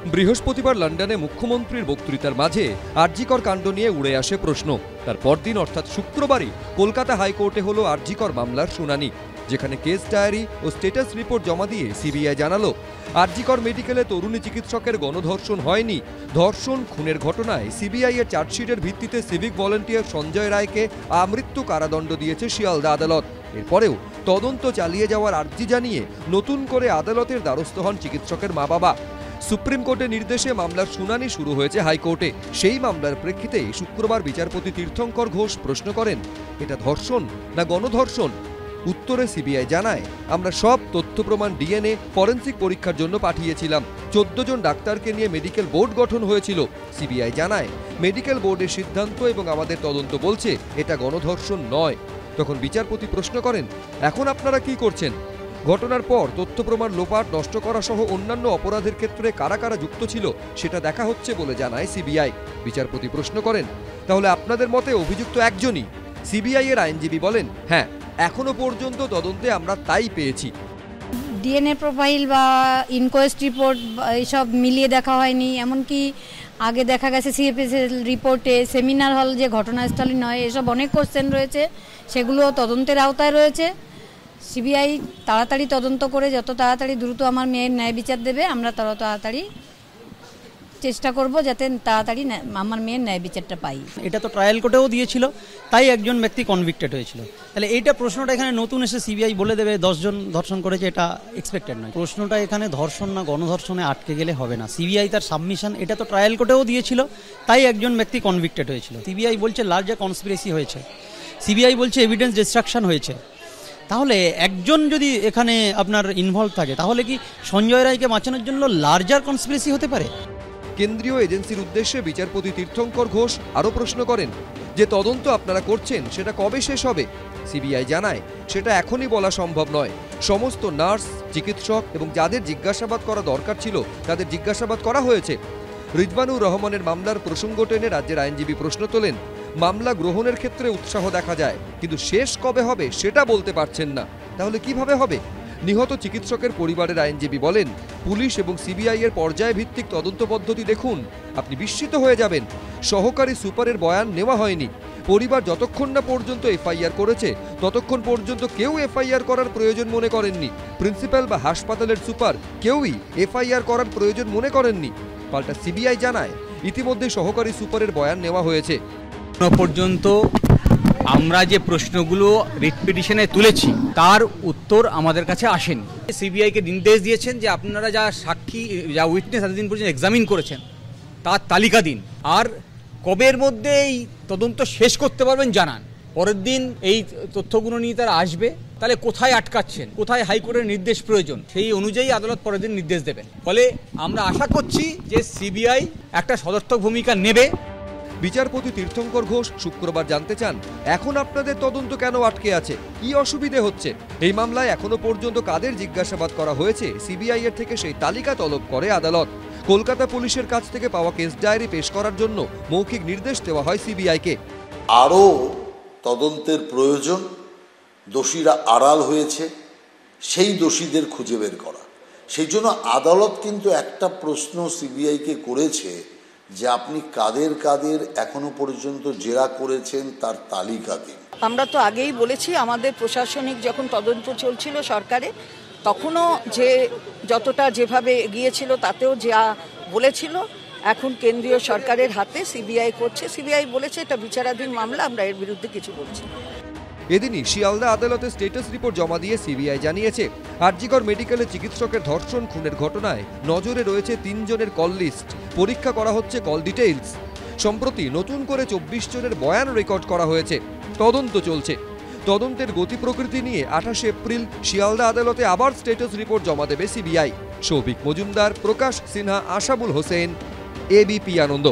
বৃহস্পতিবার লন্ডনে মুখ্যমন্ত্রীর বক্তৃতার মাঝে আরজিকর কাণ্ড নিয়ে উড়ে আসে প্রশ্ন। তার পরদিন অর্থাৎ শুক্রবারই কলকাতা হাইকোর্টে হলো আরজিকর মামলার শুনানি, যেখানে কেস ডায়েরি ও স্ট্যাটাস রিপোর্ট জমা দিয়ে সিবিআই জানালো আরজিকর মেডিকেলে তরুণী চিকিৎসকের গণধর্ষণ হয়নি। ধর্ষণ খুনের ঘটনায় সিবিআই এর চার্জশিটের ভিত্তিতে সিভিক ভলেন্টিয়ার সঞ্জয় রায়কে আমৃত্যু কারাদণ্ড দিয়েছে শিয়ালদা আদালত। এরপরেও তদন্ত চালিয়ে যাওয়ার আর্জি জানিয়ে নতুন করে আদালতের দ্বারস্থ হন চিকিৎসকের মা বাবা। সুপ্রিম কোর্টের নির্দেশে মামলার শুনানি শুরু হয়েছে হাইকোর্টে। সেই মামলার প্রেক্ষিতে শুক্রবার বিচারপতি তীর্থঙ্কর ঘোষ প্রশ্ন করেন, এটা ধর্ষণ না গণধর্ষণ? উত্তরে সিবিআই জানায়, আমরা সব তথ্য প্রমাণ ডিএনএ ফরেনসিক পরীক্ষার জন্য পাঠিয়েছিলাম। 14 জন ডাক্তারকে নিয়ে মেডিকেল বোর্ড গঠন হয়েছিল। সিবিআই জানায়, মেডিকেল বোর্ডের সিদ্ধান্ত এবং আমাদের তদন্ত বলছে এটা গণধর্ষণ নয়। তখন বিচারপতি প্রশ্ন করেন, এখন আপনারা কি করছেন? ঘটনার পর তথ্য প্রমাণ লোপাট, নষ্ট করা সহ অন্যান্য অপরাধের ক্ষেত্রে কারা কারা যুক্ত ছিল সেটা দেখা হচ্ছে বলে জানায় সিবিআই। বিচারপতি প্রশ্ন করেন, তাহলে আপনাদের মতে অভিযুক্ত একজনই? সিবিআই এর আইনজীবী বলেন, হ্যাঁ, এখনো পর্যন্ত তদন্তে আমরা তাই পেয়েছি। ডিএনএ প্রোফাইল বা ইনকোয়েস্ট রিপোর্ট এইসব মিলিয়ে দেখা হয়নি। এমনকি আগে দেখা গেছে সিএফএসএল রিপোর্টে সেমিনার হল যে ঘটনাস্থলে নয়, এসব অনেক কোশ্চেন রয়েছে, সেগুলো তদন্তের আওতায় রয়েছে। সিবিআই তাড়াতাড়ি তদন্ত করে যত তাড়াতাড়ি দ্রুত আমার মেয়ের ন্যায় বিচার দেবে, আমরা তত তাড়াতাড়ি চেষ্টা করব যাতে তাড়াতাড়ি আমার মেয়ের ন্যায় বিচারটা পাই। এটা তো ট্রায়াল কোর্টেও দিয়েছিল, তাই একজন ব্যক্তি কনভিক্টেড হয়েছিল। তাহলে এইটা প্রশ্নটা এখানে নতুন এসে সিবিআই বলে দেবে 10 জন ধর্ষণ করেছে, এটা এক্সপেক্টেড নয়। প্রশ্নটা এখানে ধর্ষণ না গণধর্ষণে আটকে গেলে হবে না। সিবিআই তার সাবমিশন, এটা তো ট্রায়াল কোর্টেও দিয়েছিল, তাই একজন ব্যক্তি কনভিক্টেড হয়েছিল। সিবিআই বলছে লার্জার কনস্পিরেসি হয়েছে, সিবিআই বলছে এভিডেন্স ডিস্ট্রাকশন হয়েছে। তাহলে একজন যদি এখানে আপনার ইনভলভ থাকে, তাহলে কি সঞ্জয় রায়কে বাঁচানোর জন্য লার্জার কনস্পিরেসি হতে পারে? কেন্দ্রীয় এজেন্সির উদ্দেশ্যে বিচারপতি তীর্থঙ্কর ঘোষ আরও প্রশ্ন করেন যে তদন্ত আপনারা করছেন সেটা কবে শেষ হবে? সিবিআই জানায়, সেটা এখনই বলা সম্ভব নয়। সমস্ত নার্স, চিকিৎসক এবং যাদের জিজ্ঞাসাবাদ করা দরকার ছিল তাদের জিজ্ঞাসাবাদ করা হয়েছে। রিজওয়ানুর রহমানের মামলার প্রসঙ্গ টেনে রাজ্যের আইনজীবী প্রশ্ন তোলেন, মামলা গ্রহণের ক্ষেত্রে উৎসাহ দেখা যায়, কিন্তু শেষ কবে হবে সেটা বলতে পারছেন না। তাহলে কিভাবে হবে? নিহত চিকিৎসকের পরিবারের আইনজীবী বলেন, পুলিশ এবং সিবিআই এর পর্যায় ভিত্তিক তদন্ত পদ্ধতি দেখুন, আপনি বিস্মিত হয়ে যাবেন। সহকারী সুপারের বয়ান নেওয়া হয়নি। পরিবার যতক্ষণ না পর্যন্ত এফআইআর করেছে ততক্ষণ পর্যন্ত কেউ এফআইআর করার প্রয়োজন মনে করেননি। প্রিন্সিপাল বা হাসপাতালের সুপার কেউই এফআইআর করার প্রয়োজন মনে করেননি। পাল্টা সিবিআই জানায়, ইতিমধ্যে সহকারী সুপারের বয়ান নেওয়া হয়েছে। পর্যন্ত আমরা যে প্রশ্নগুলো রিট পিটিশনে তুলেছি তার উত্তর আমাদের কাছে আসেনি। সিবিআইকে নির্দেশ দিয়েছেন যে আপনারা যা সাক্ষী, যা উইটনেস এতদিন পর্যন্ত এক্সামিন করেছেন তার তালিকা দিন, আর কবের মধ্যে এই তদন্ত শেষ করতে পারবেন জানান। পরের দিন এই তথ্যগুলো নিয়ে তারা আসবে। তাহলে কোথায় আটকাচ্ছেন, কোথায় হাইকোর্টের নির্দেশ প্রয়োজন, সেই অনুযায়ী আদালত পরের দিন নির্দেশ দেবেন। ফলে আমরা আশা করছি যে সিবিআই একটা সদর্থক ভূমিকা নেবে। বিচারপতি তীর্থঙ্কর ঘোষ শুক্রবার জানতে চান, এখন আপনাদের তদন্ত কেন আটকে আছে, কি অসুবিধে হচ্ছে? এই মামলায় এখনো পর্যন্ত কাদের জিজ্ঞাসাবাদ করা হয়েছে সিবিআই এর থেকে সেই তালিকা তলব করে আদালত। কলকাতা পুলিশের কাছ থেকে পাওয়া কেস ডায়েরি পেশ করার জন্য মৌখিক নির্দেশ দেওয়া হয় সিবিআইকে। আরও তদন্তের প্রয়োজন, দোষীরা আড়াল হয়েছে, সেই দোষীদের খুঁজে বের করা। সেই জন্য আদালত কিন্তু একটা প্রশ্ন সিবিআইকে করেছে যে আপনি কাদের কাদের এখনো পর্যন্ত জেরা করেছেন তার তালিকা দিন। আমরা তো আগেই বলেছি, আমাদের প্রশাসনিক যখন তদন্ত চলছিল সরকারে, তখনও যে যতটা যেভাবে এগিয়েছিল তাতেও যা বলেছিল, এখন কেন্দ্রীয় সরকারের হাতে সিবিআই করছে। সিবিআই বলেছে এটা বিচারাধীন মামলা, আমরা এর বিরুদ্ধে কিছু বলছি। এদিনই শিয়ালদা আদালতে স্ট্যাটাস রিপোর্ট জমা দিয়ে সিবিআই জানিয়েছে, আরজিকর মেডিকেলে চিকিৎসকের ধর্ষণ খুনের ঘটনায় নজরে রয়েছে 3 জনের কল লিস্ট। পরীক্ষা করা হচ্ছে কল ডিটেইলস। সম্প্রতি নতুন করে 24 জনের বয়ান রেকর্ড করা হয়েছে। তদন্ত চলছে। তদন্তের গতি প্রকৃতি নিয়ে 28 এপ্রিল শিয়ালদা আদালতে আবার স্ট্যাটাস রিপোর্ট জমা দেবে সিবিআই। সৌভিক মজুমদার, প্রকাশ সিনহা, আশাবুল হোসেন, এবিপি আনন্দ।